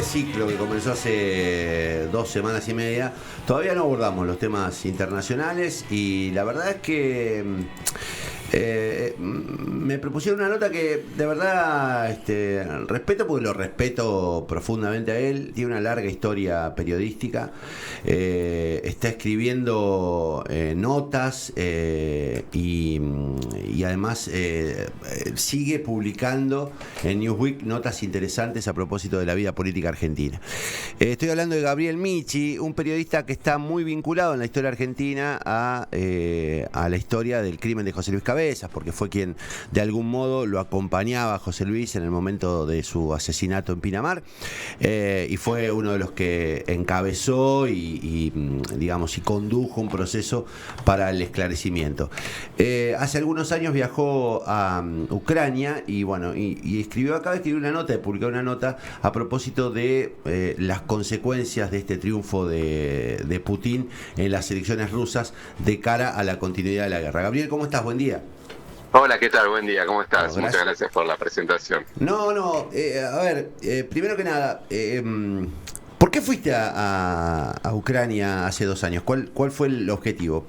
Ciclo que comenzó hace 2 semanas y media. Todavía no abordamos los temas internacionales y la verdad es que me propusieron una nota que de verdad respeto, porque lo respeto profundamente a él. Tiene una larga historia periodística, está escribiendo notas y además sigue publicando en Newsweek notas interesantes a propósito de la vida política argentina. Estoy hablando de Gabriel Michi, un periodista que está muy vinculado en la historia argentina a la historia del crimen de José Luis Cabezas, porque fue quien de algún modo lo acompañaba a José Luis en el momento de su asesinato en Pinamar, y fue uno de los que encabezó y condujo un proceso para el esclarecimiento. Hace algunos años viajó a Ucrania y acaba de escribir una nota, de publicar una nota a propósito de las consecuencias de este triunfo de Putin en las elecciones rusas de cara a la continuidad de la guerra. Gabriel, ¿cómo estás? Buen día. Hola, ¿qué tal? Buen día, ¿cómo estás? Bueno, Muchas gracias por la presentación. Primero que nada, ¿por qué fuiste a Ucrania hace 2 años? ¿Cuál fue el objetivo?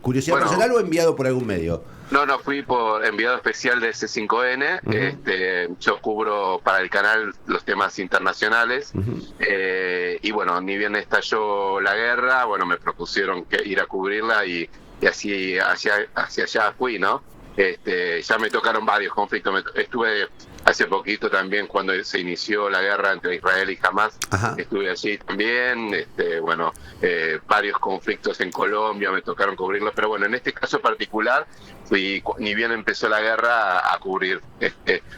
¿Curiosidad personal o enviado por algún medio? No, fui por enviado especial de C5N. Uh-huh. Yo cubro para el canal los temas internacionales. Uh-huh. Ni bien estalló la guerra, me propusieron ir a cubrirla y así hacia allá fui, ¿no? Ya me tocaron varios conflictos. Estuve hace poquito también cuando se inició la guerra entre Israel y Hamas. Ajá. Estuve allí también. Varios conflictos en Colombia me tocaron cubrirlos, pero en este caso particular fui, ni bien empezó la guerra, a cubrir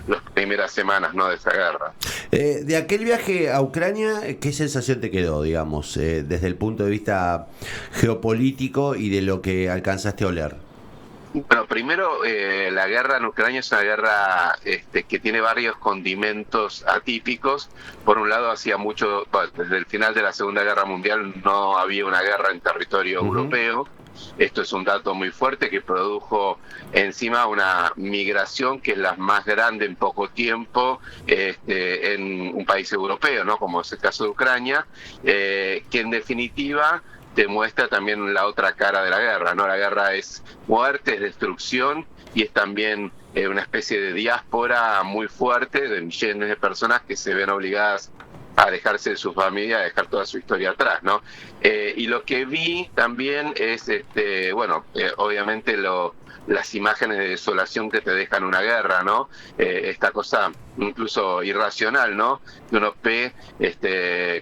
las primeras semanas, ¿no?, de esa guerra. De aquel viaje a Ucrania, ¿qué sensación te quedó, desde el punto de vista geopolítico y de lo que alcanzaste a oler? Bueno, primero, la guerra en Ucrania es una guerra que tiene varios condimentos atípicos. Por un lado, desde el final de la Segunda Guerra Mundial no había una guerra en territorio europeo. Esto es un dato muy fuerte que produjo encima una migración que es la más grande en poco tiempo en un país europeo, ¿no?, como es el caso de Ucrania, que en definitiva demuestra también la otra cara de la guerra, ¿no? La guerra es muerte, es destrucción y es también una especie de diáspora muy fuerte de millones de personas que se ven obligadas a alejarse de su familia, a dejar toda su historia atrás, ¿no? Y lo que vi también es, obviamente las imágenes de desolación que te dejan una guerra, ¿no? Esta cosa incluso irracional, ¿no?, que uno ve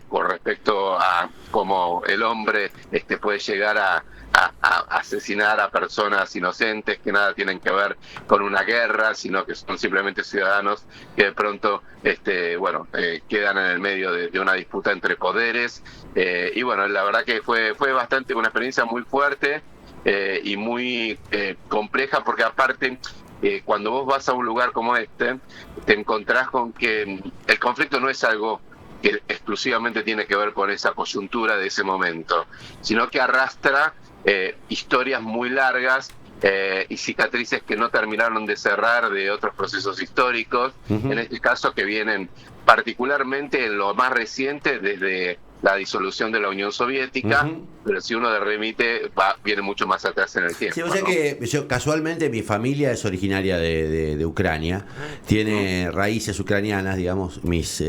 con respecto a cómo el hombre puede llegar a asesinar a personas inocentes que nada tienen que ver con una guerra, sino que son simplemente ciudadanos que de pronto quedan en el medio de una disputa entre poderes. La verdad que fue bastante una experiencia muy fuerte y muy compleja, porque aparte cuando vos vas a un lugar como te encontrás con que el conflicto no es algo que exclusivamente tiene que ver con esa coyuntura de ese momento, sino que arrastra historias muy largas y cicatrices que no terminaron de cerrar de otros procesos históricos. Uh-huh. En este caso, que vienen particularmente en lo más reciente, desde la disolución de la Unión Soviética. Uh-huh. Pero si uno remite, viene mucho más atrás en el tiempo. Sí, o sea, ¿no?, que yo casualmente mi familia es originaria de Ucrania, tiene raíces ucranianas, mis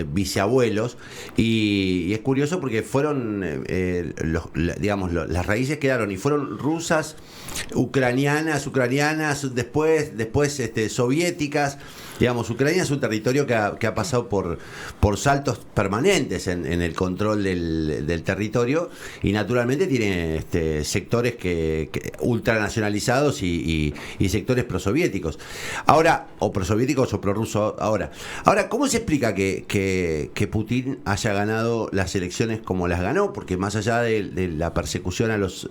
bisabuelos, y es curioso porque fueron, las raíces quedaron y fueron rusas, ucranianas, después soviéticas. Ucrania es un territorio que ha pasado por saltos permanentes en el control del territorio, y naturalmente tiene sectores que ultranacionalizados y sectores prosoviéticos. Ahora, o prosoviéticos o prorrusos ahora. ¿Cómo se explica que Putin haya ganado las elecciones como las ganó? Porque más allá de la persecución a los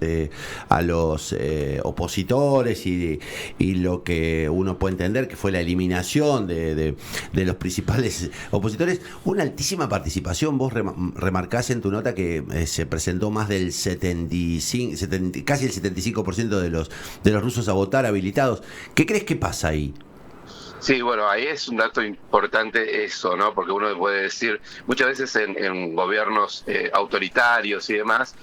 opositores y lo que uno puede entender que fue la eliminación de los principales opositores, una altísima participación. Vos remarcás en tu nota que se presentó más del 75, casi el 75% de los rusos a votar habilitados. ¿Qué crees que pasa ahí? Sí, bueno, ahí es un dato importante eso, ¿no? Porque uno puede decir, muchas veces en gobiernos autoritarios y demás,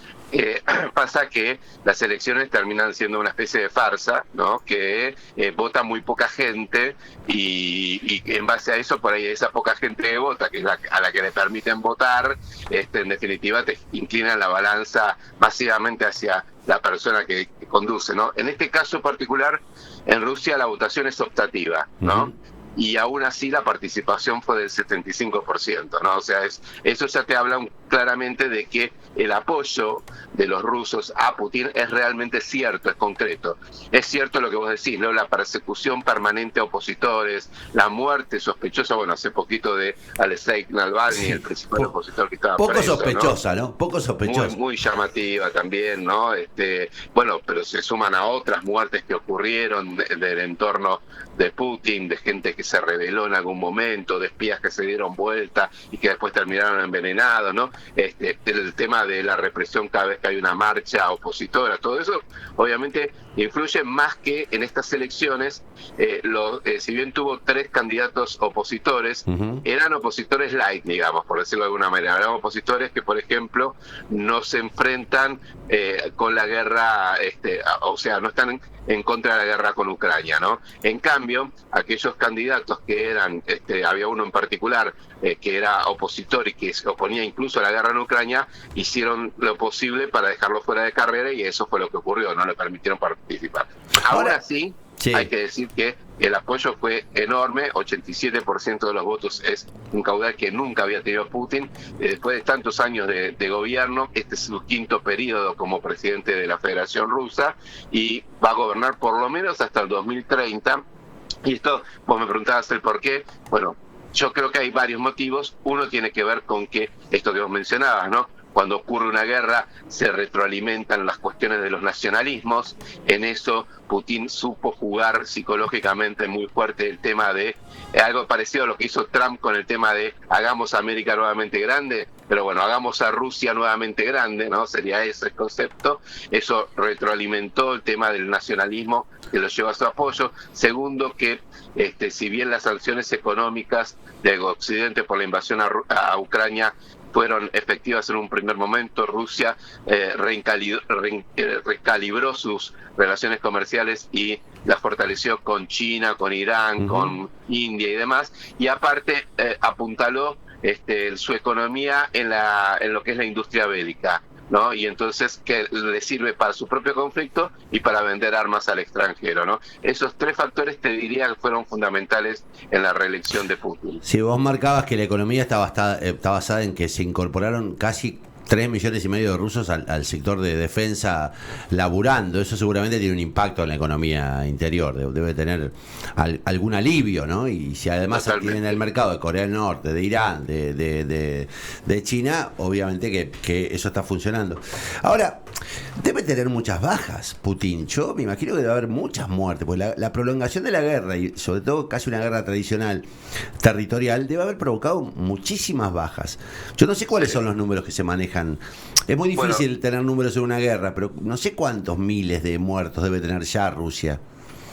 pasa que las elecciones terminan siendo una especie de farsa, ¿no? Que vota muy poca gente y en base a eso, por ahí esa poca gente que vota, que es a la que le permiten votar, en definitiva te inclinan la balanza masivamente hacia la persona que conduce, ¿no? En este caso particular, en Rusia la votación es optativa, ¿no? Y aún así la participación fue del 75%, ¿no? O sea, eso ya te habla claramente de que el apoyo de los rusos a Putin es realmente cierto, es concreto. Es cierto lo que vos decís, ¿no? La persecución permanente a opositores, la muerte sospechosa, bueno, hace poquito de Alexei Navalny, sí, el principal opositor que estaba poco preso, sospechosa, ¿no? Poco sospechosa. Muy llamativa también, ¿no? Bueno, pero se suman a otras muertes que ocurrieron del entorno de Putin, de gente que se rebeló en algún momento, de espías que se dieron vuelta y que después terminaron envenenados, ¿no? El tema de la represión cada vez que hay una marcha opositora, todo eso obviamente influye más que en estas elecciones. Si bien tuvo 3 candidatos opositores, eran opositores light, digamos, por decirlo de alguna manera. Eran opositores que, por ejemplo, no se enfrentan con la guerra, o sea, no están en contra de la guerra con Ucrania, ¿no? En cambio, aquellos candidatos que eran, había uno en particular que era opositor y que se oponía incluso a la guerra en Ucrania, hicieron lo posible para dejarlo fuera de carrera y eso fue lo que ocurrió, no le permitieron participar. Ahora sí, hay que decir que el apoyo fue enorme, 87% de los votos es un caudal que nunca había tenido Putin. Después de tantos años de gobierno, este es su 5º periodo como presidente de la Federación Rusa y va a gobernar por lo menos hasta el 2030. Y esto, vos me preguntabas el por qué. Bueno, yo creo que hay varios motivos. Uno tiene que ver con que, esto que vos mencionabas, ¿no? Cuando ocurre una guerra se retroalimentan las cuestiones de los nacionalismos. En eso Putin supo jugar psicológicamente muy fuerte el tema de algo parecido a lo que hizo Trump con el tema de hagamos a América nuevamente grande, pero bueno, hagamos a Rusia nuevamente grande, ¿no? Sería ese el concepto. Eso retroalimentó el tema del nacionalismo que lo llevó a su apoyo. Segundo, que si bien las sanciones económicas del Occidente por la invasión a Ucrania fueron efectivas en un primer momento, Rusia recalibró sus relaciones comerciales y las fortaleció con China, con Irán, con India y demás, y aparte apuntaló su economía en lo que es la industria bélica, ¿no? Y entonces que le sirve para su propio conflicto y para vender armas al extranjero, ¿no? Esos 3 factores te diría que fueron fundamentales en la reelección de Putin. Si vos marcabas que la economía está basada en que se incorporaron casi 3,5 millones de rusos al sector de defensa laburando, eso seguramente tiene un impacto en la economía interior, debe tener algún alivio, ¿no? Y si además tienen el mercado de Corea del Norte, de Irán, de China, obviamente que eso está funcionando. Ahora, debe tener muchas bajas Putin. Yo me imagino que debe haber muchas muertes, porque la prolongación de la guerra, y sobre todo casi una guerra tradicional territorial, debe haber provocado muchísimas bajas. Yo no sé cuáles son los números que se manejan. Es muy difícil tener números en una guerra, pero no sé cuántos miles de muertos debe tener ya Rusia.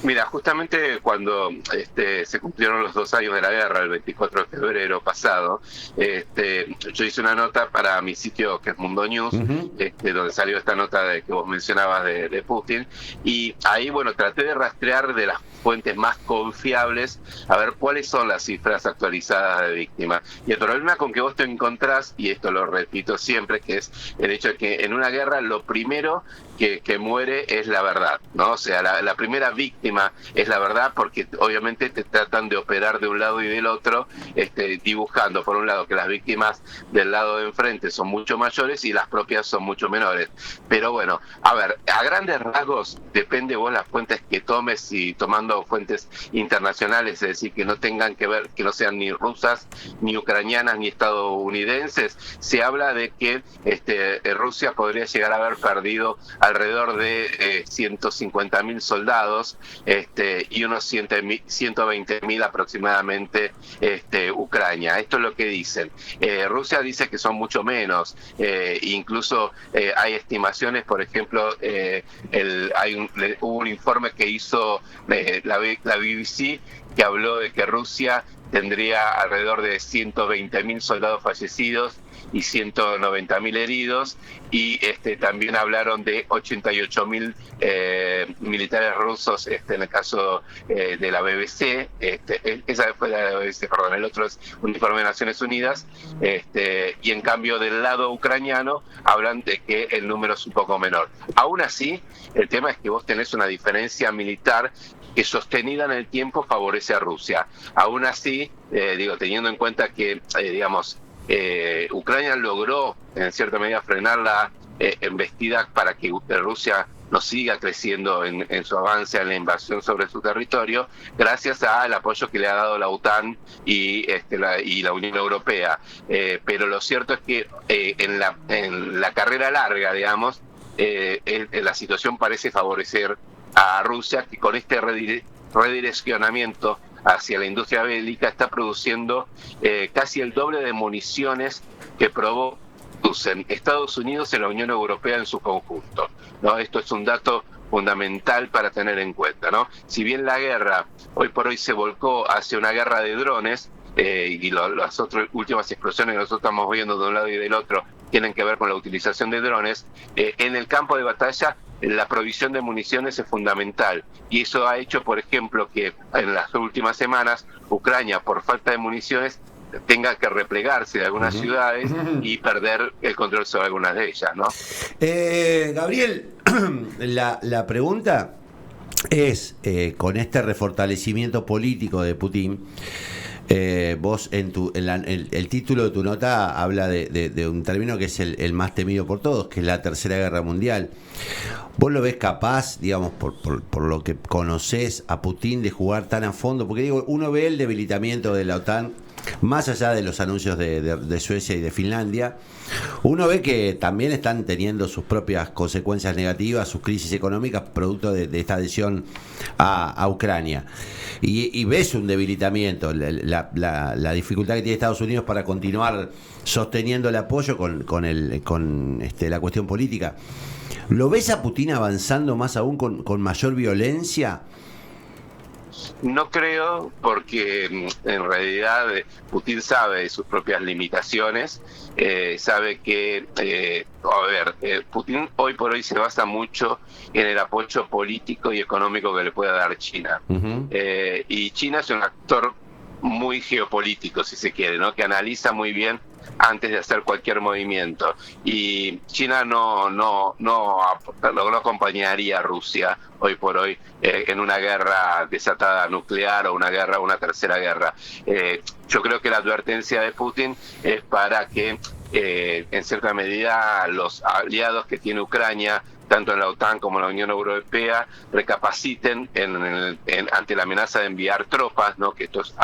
Mira, justamente cuando se cumplieron los 2 años de la guerra, el 24 de febrero pasado, yo hice una nota para mi sitio que es Mundo News, donde salió esta nota que vos mencionabas de Putin, y ahí, bueno, traté de rastrear de las fuentes más confiables a ver cuáles son las cifras actualizadas de víctimas. Y el problema con que vos te encontrás, y esto lo repito siempre, que es el hecho de que en una guerra lo primero que muere es la verdad, ¿no? O sea, la primera víctima es la verdad, porque obviamente te tratan de operar de un lado y del otro, dibujando por un lado que las víctimas del lado de enfrente son mucho mayores y las propias son mucho menores. Pero bueno, a ver, a grandes rasgos depende vos las fuentes que tomes, y tomando fuentes internacionales, es decir, que no tengan que ver, que no sean ni rusas, ni ucranianas, ni estadounidenses, se habla de que Rusia podría llegar a haber perdido alrededor de 150.000 soldados y unos 120.000 aproximadamente Ucrania. Esto es lo que dicen. Rusia dice que son mucho menos. Incluso hay estimaciones, por ejemplo, hubo un informe que hizo la BBC que habló de que Rusia tendría alrededor de 120.000 soldados fallecidos y 190.000 heridos, y también hablaron de 88.000 militares rusos, en el caso de la BBC, esa fue la BBC, perdón, el otro es un informe de Naciones Unidas, y en cambio del lado ucraniano hablan de que el número es un poco menor. Aún así, el tema es que vos tenés una diferencia militar que sostenida en el tiempo favorece a Rusia. Aún así, teniendo en cuenta que, Ucrania logró en cierta medida frenar la embestida para que Rusia no siga creciendo en su avance en la invasión sobre su territorio, gracias al apoyo que le ha dado la OTAN y la Unión Europea. Pero lo cierto es que en la carrera larga, la situación parece favorecer a Rusia, que con este redireccionamiento hacia la industria bélica está produciendo casi el doble de municiones que producen Estados Unidos y la Unión Europea en su conjunto, ¿no? Esto es un dato fundamental para tener en cuenta, ¿no? Si bien la guerra hoy por hoy se volcó hacia una guerra de drones, y las otras últimas explosiones que nosotros estamos viendo de un lado y del otro tienen que ver con la utilización de drones, en el campo de batalla la provisión de municiones es fundamental, y eso ha hecho, por ejemplo, que en las últimas semanas Ucrania, por falta de municiones, tenga que replegarse de algunas ciudades y perder el control sobre algunas de ellas, ¿no? Gabriel, la pregunta es, con este refortalecimiento político de Putin, vos el título de tu nota habla de un término que es el más temido por todos, que es la Tercera Guerra Mundial. ¿Vos lo ves capaz, por lo que conocés a Putin, de jugar tan a fondo? Porque uno ve el debilitamiento de la OTAN, más allá de los anuncios de Suecia y de Finlandia. Uno ve que también están teniendo sus propias consecuencias negativas, sus crisis económicas, producto de esta adhesión a Ucrania. Y ves un debilitamiento, la dificultad que tiene Estados Unidos para continuar sosteniendo el apoyo con la cuestión política. ¿Lo ves a Putin avanzando más aún con mayor violencia? No creo, porque en realidad Putin sabe de sus propias limitaciones, sabe que, Putin hoy por hoy se basa mucho en el apoyo político y económico que le pueda dar China. Uh-huh. Y China es un actor muy geopolítico, si se quiere, ¿no? Que analiza muy bien antes de hacer cualquier movimiento. Y China no acompañaría a Rusia hoy por hoy en una guerra desatada nuclear o una tercera guerra. Yo creo que la advertencia de Putin es para que en cierta medida los aliados que tiene Ucrania, tanto en la OTAN como en la Unión Europea, recapaciten ante la amenaza de enviar tropas, ¿no? Que esto es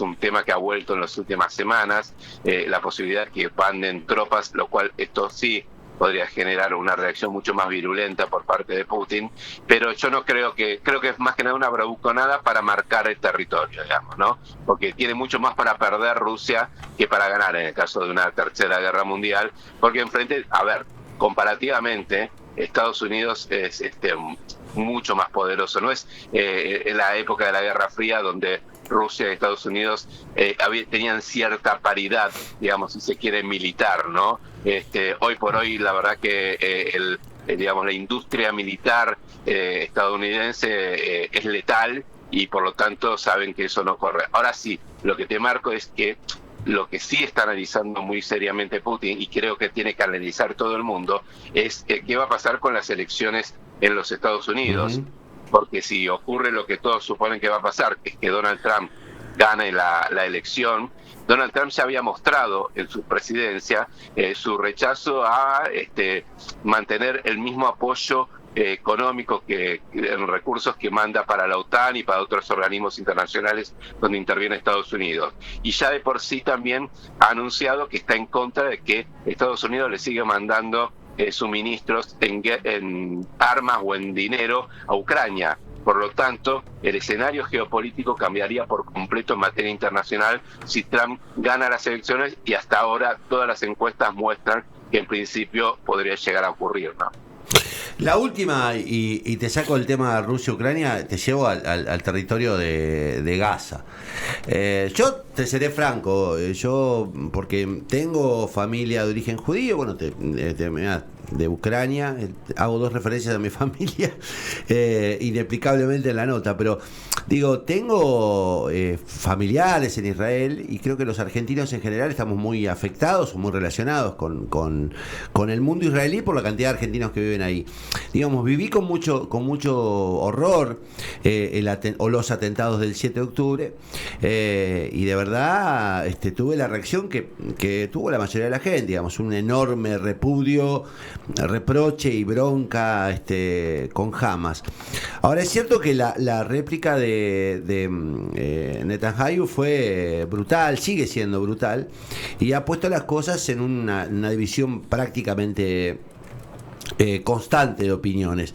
un tema que ha vuelto en las últimas semanas, la posibilidad de que manden tropas, lo cual esto sí podría generar una reacción mucho más virulenta por parte de Putin, pero yo no creo que es más que nada una bravuconada para marcar el territorio, ¿no? Porque tiene mucho más para perder Rusia que para ganar en el caso de una tercera guerra mundial, porque enfrente, comparativamente, Estados Unidos es mucho más poderoso. No es en la época de la Guerra Fría, donde Rusia y Estados Unidos tenían cierta paridad, si se quiere, militar, ¿no? Hoy por hoy, la verdad que la industria militar estadounidense es letal, y por lo tanto saben que eso no corre. Ahora sí, lo que te marco es que lo que sí está analizando muy seriamente Putin, y creo que tiene que analizar todo el mundo, es qué va a pasar con las elecciones en los Estados Unidos. Uh-huh. Porque si ocurre lo que todos suponen que va a pasar, que es que Donald Trump gane la elección, Donald Trump ya había mostrado en su presidencia su rechazo a mantener el mismo apoyo económico en recursos que manda para la OTAN y para otros organismos internacionales donde interviene Estados Unidos. Y ya de por sí también ha anunciado que está en contra de que Estados Unidos le siga mandando suministros en armas o en dinero a Ucrania. Por lo tanto, el escenario geopolítico cambiaría por completo en materia internacional si Trump gana las elecciones, y hasta ahora todas las encuestas muestran que en principio podría llegar a ocurrir, ¿no? La última, y te saco el tema de Rusia-Ucrania, te llevo al territorio de Gaza. Yo te seré franco, yo porque tengo familia de origen judío, bueno, de Ucrania, hago dos referencias a mi familia, inexplicablemente en la nota, pero digo, tengo familiares en Israel y creo que los argentinos en general estamos muy afectados o muy relacionados con el mundo israelí por la cantidad de argentinos que viven ahí. Digamos, viví con mucho horror los atentados del 7 de octubre y de verdad tuve la reacción que tuvo la mayoría de la gente, digamos, un enorme repudio, reproche y bronca con Hamas. Ahora es cierto que la réplica de Netanyahu fue brutal, sigue siendo brutal, y ha puesto las cosas en una división prácticamente constante de opiniones.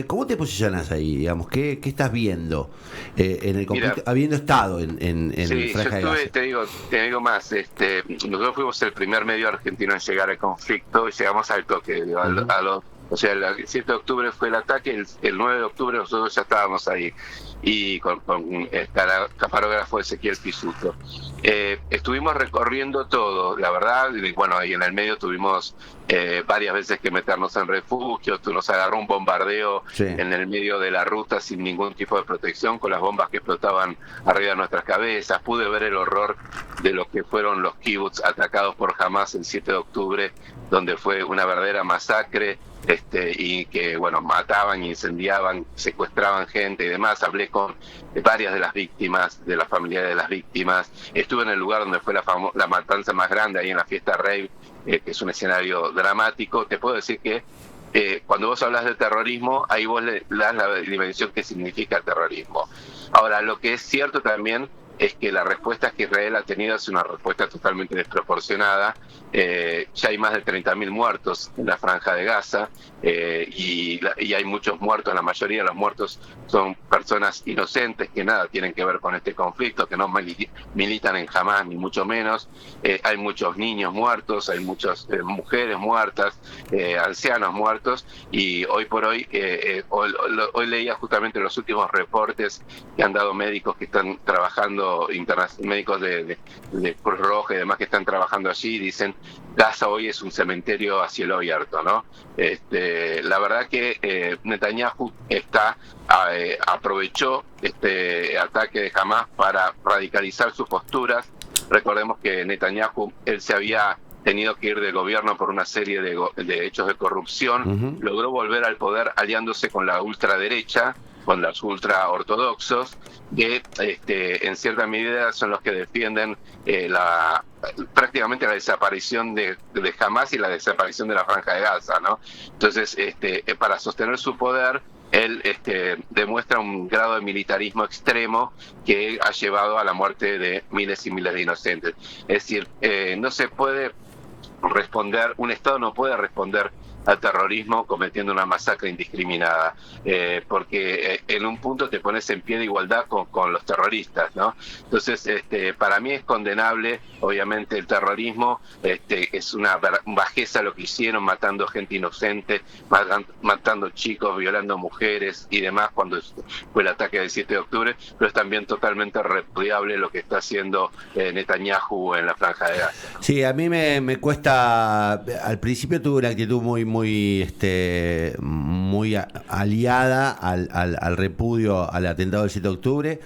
¿Cómo te posicionas ahí, digamos? ¿Qué estás viendo en el conflicto, Mira, habiendo estado en sí, Franja de Gaza? te digo más, nosotros fuimos el primer medio argentino en llegar al conflicto y llegamos al toque, digo, o sea, el 7 de octubre fue el ataque, el 9 de octubre nosotros ya estábamos ahí, y con el camarógrafo Ezequiel Pisuto. Estuvimos recorriendo todo, la verdad, y bueno, y en el medio tuvimos varias veces que meternos en refugio, nos agarró un bombardeo en el medio de la ruta sin ningún tipo de protección, con las bombas que explotaban arriba de nuestras cabezas. Pude ver el horror de lo que fueron los kibbutz atacados por Hamas el 7 de octubre, donde fue una verdadera masacre, y que, bueno, mataban, incendiaban, secuestraban gente y demás. Hablé con varias de las víctimas, de las familiares de las víctimas. Estuve en el lugar donde fue la matanza más grande, ahí en la fiesta Rave, que es un escenario dramático. Te puedo decir que cuando vos hablas de terrorismo, ahí vos le das la dimensión que significa terrorismo. Ahora, lo que es cierto también es que la respuesta que Israel ha tenido es una respuesta totalmente desproporcionada. Ya hay más de 30.000 muertos en la Franja de Gaza, y hay muchos muertos. La mayoría de los muertos son personas inocentes que nada tienen que ver con este conflicto, que no militan en Hamas ni mucho menos. Hay muchos niños muertos, hay muchas mujeres muertas, ancianos muertos, y hoy por hoy, hoy leía justamente los últimos reportes que han dado médicos que están trabajando, médicos de Cruz Roja y demás que están trabajando allí. Dicen, Gaza hoy es un cementerio a cielo abierto, ¿no? La verdad que Netanyahu aprovechó este ataque de Hamas para radicalizar sus posturas. Recordemos que Netanyahu, él se había tenido que ir del gobierno por una serie de hechos de corrupción. Logró volver al poder aliándose con la ultraderecha, con los ultraortodoxos, que en cierta medida son los que defienden prácticamente la desaparición de Hamas y la desaparición de la Franja de Gaza, ¿no? Entonces, para sostener su poder, él demuestra un grado de militarismo extremo que ha llevado a la muerte de miles y miles de inocentes. Es decir, no se puede responder, un Estado no puede responder al terrorismo cometiendo una masacre indiscriminada, porque en un punto te pones en pie de igualdad con los terroristas, ¿no? Entonces, para mí es condenable, obviamente, el terrorismo. Es una bajeza lo que hicieron, matando gente inocente, matando chicos, violando mujeres y demás cuando fue el ataque del 7 de octubre, pero es también totalmente repudiable lo que está haciendo Netanyahu en la Franja de Gaza. Sí, a mí me cuesta. Al principio tuve una actitud muy aliada al repudio al atentado del 7 de octubre,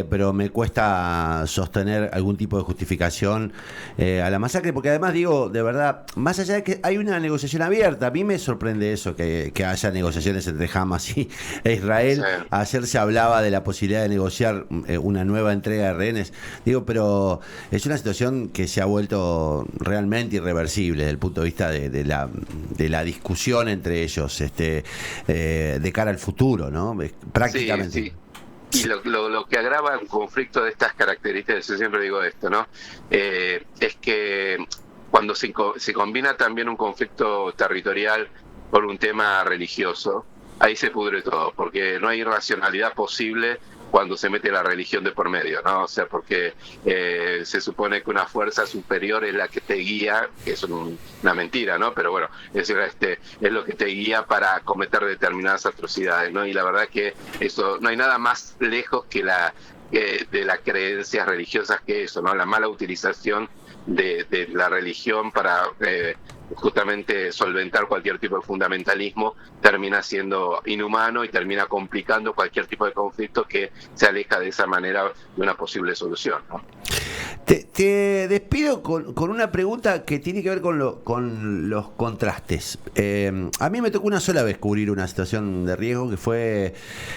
pero me cuesta sostener algún tipo de justificación a la masacre, porque además digo, de verdad, más allá de que hay una negociación abierta, a mí me sorprende eso, que haya negociaciones entre Hamas e Israel. Sí. Ayer se hablaba de la posibilidad de negociar una nueva entrega de rehenes, digo, pero es una situación que se ha vuelto realmente irreversible desde el punto de vista de la discusión entre ellos, de cara al futuro, ¿no? Prácticamente. Sí, sí. Y lo que agrava un conflicto de estas características, yo siempre digo esto, ¿no? Es que cuando se combina también un conflicto territorial por un tema religioso, ahí se pudre todo, porque no hay racionalidad posible cuando se mete la religión de por medio, ¿no? O sea, porque se supone que una fuerza superior es la que te guía, que es una mentira, ¿no? Pero bueno, es lo que te guía para cometer determinadas atrocidades, ¿no? Y la verdad que eso, no hay nada más lejos que de las creencias religiosas que eso, ¿no? La mala utilización de la religión para justamente solventar cualquier tipo de fundamentalismo termina siendo inhumano y termina complicando cualquier tipo de conflicto que se aleja de esa manera de una posible solución, ¿no? Te despido con una pregunta que tiene que ver con los contrastes. A mí me tocó una sola vez cubrir una situación de riesgo, que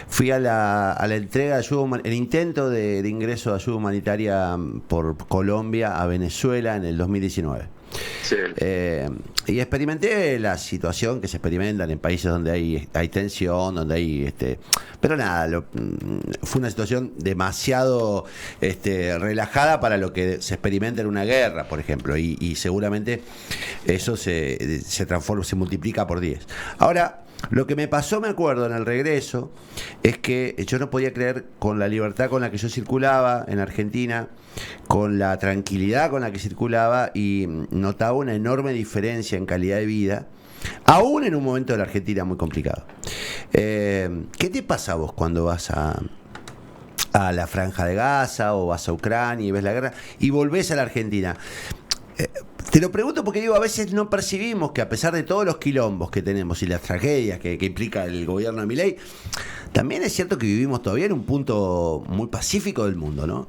fui a la entrega de ayuda, el intento de ingreso de ayuda humanitaria por Colombia a Venezuela en el 2019. Sí. Y experimenté la situación que se experimentan en países donde hay tensión, donde hay pero nada, fue una situación demasiado relajada para lo que se experimenta en una guerra, por ejemplo, y seguramente eso se transforma, se multiplica por 10. Ahora, lo que me pasó, me acuerdo, en el regreso, es que yo no podía creer, con la libertad con la que yo circulaba en Argentina, con la tranquilidad con la que circulaba, y notaba una enorme diferencia en calidad de vida, aún en un momento de la Argentina muy complicado. ¿Qué te pasa a vos cuando vas a la Franja de Gaza o vas a Ucrania y ves la guerra y volvés a la Argentina? Te lo pregunto porque digo, a veces no percibimos que, a pesar de todos los quilombos que tenemos y las tragedias que implica el gobierno de Milei, también es cierto que vivimos todavía en un punto muy pacífico del mundo, ¿no?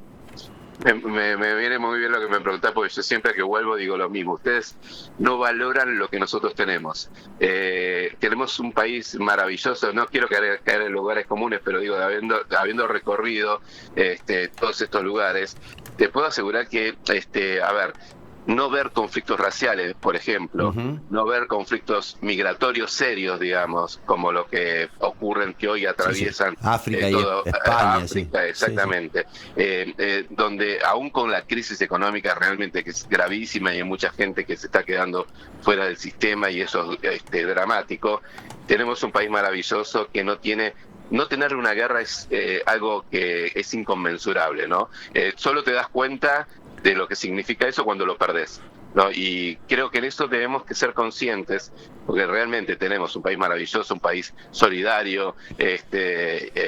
Me viene muy bien lo que me preguntás, porque yo siempre que vuelvo digo lo mismo. Ustedes no valoran lo que nosotros tenemos. Tenemos un país maravilloso. No quiero caer en lugares comunes, pero digo, habiendo recorrido todos estos lugares, te puedo asegurar que, a ver, no ver conflictos raciales, por ejemplo, no ver conflictos migratorios serios, digamos, como lo que ocurren, que hoy atraviesan África y España. África, exactamente. Donde aún con la crisis económica realmente que es gravísima y hay mucha gente que se está quedando fuera del sistema, y eso es dramático, tenemos un país maravilloso que no tener una guerra es algo que es inconmensurable, ¿no? Solo te das cuenta de lo que significa eso cuando lo perdés, ¿no? Y creo que en eso debemos que ser conscientes, porque realmente tenemos un país maravilloso, un país solidario,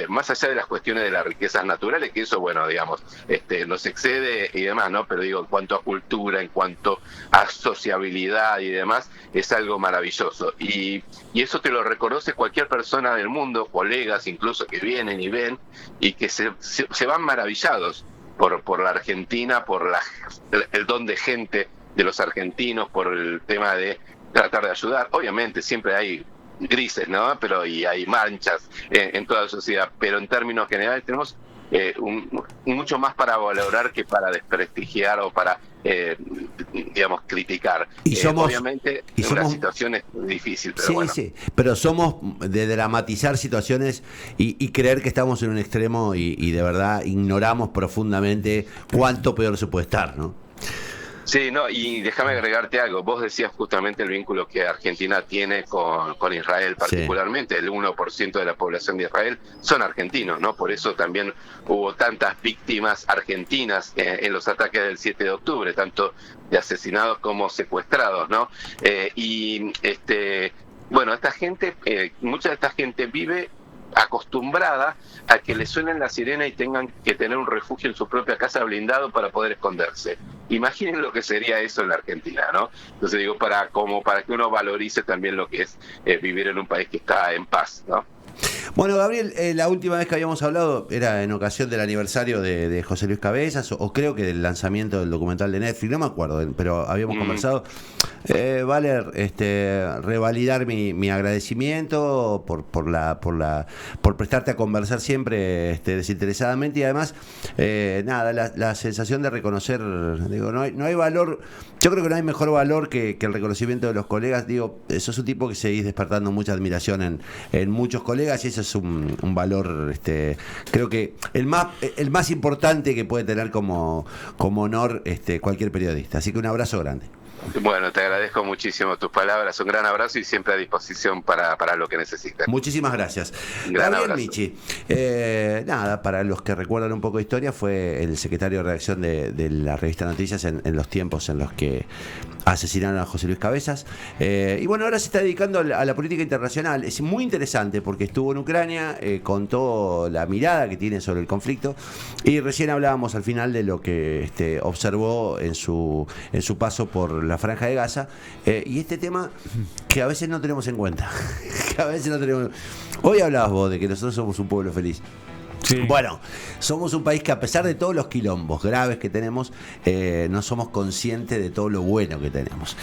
más allá de las cuestiones de las riquezas naturales, que eso, bueno, digamos, nos excede y demás, ¿no? Pero digo, en cuanto a cultura, en cuanto a sociabilidad y demás, es algo maravilloso. Y eso te lo reconoce cualquier persona del mundo, colegas incluso, que vienen y ven, y que se van maravillados por la Argentina, por el don de gente de los argentinos, por el tema de tratar de ayudar. Obviamente siempre hay grises, ¿no? Y hay manchas en toda la sociedad, pero en términos generales tenemos mucho más para valorar que para desprestigiar o para digamos, criticar. Obviamente una situación es difícil, pero bueno. Sí, pero somos de dramatizar situaciones y creer que estamos en un extremo y de verdad ignoramos profundamente cuánto peor se puede estar, ¿no? Sí, no, y déjame agregarte algo. Vos decías justamente el vínculo que Argentina tiene con Israel particularmente. Sí. El 1% de la población de Israel son argentinos, ¿no? Por eso también hubo tantas víctimas argentinas en los ataques del 7 de octubre, tanto de asesinados como secuestrados, ¿no? Bueno, esta gente, mucha de esta gente vive acostumbrada a que le suenen la sirena y tengan que tener un refugio en su propia casa blindado para poder esconderse. Imaginen lo que sería eso en la Argentina, ¿no? Entonces digo, para que uno valorice también lo que es vivir en un país que está en paz, ¿no? Bueno, Gabriel, la última vez que habíamos hablado era en ocasión del aniversario de José Luis Cabezas, o creo que del lanzamiento del documental de Netflix, no me acuerdo, pero habíamos conversado. Vale, revalidar mi agradecimiento por prestarte a conversar siempre desinteresadamente, y además la sensación de reconocer, digo, no hay valor. Yo creo que no hay mejor valor que el reconocimiento de los colegas. Digo, sos un tipo que seguís despertando mucha admiración en muchos colegas, y eso es un valor, creo que el más importante que puede tener como honor cualquier periodista. Así que un abrazo grande. Bueno, te agradezco muchísimo tus palabras, un gran abrazo y siempre a disposición para lo que necesites. Muchísimas gracias. Gran Gabriel abrazo. Michi, nada, para los que recuerdan un poco de historia, fue el secretario de redacción de la revista Noticias en los tiempos en los que asesinaron a José Luis Cabezas. Y bueno, ahora se está dedicando a la política internacional. Es muy interesante porque estuvo en Ucrania, contó la mirada que tiene sobre el conflicto y recién hablábamos al final de lo que observó en su paso por la Franja de Gaza, y este tema que a veces no tenemos en cuenta. Que a veces no tenemos. Hoy hablabas vos de que nosotros somos un pueblo feliz. Sí. Bueno, somos un país que a pesar de todos los quilombos graves que tenemos, no somos conscientes de todo lo bueno que tenemos.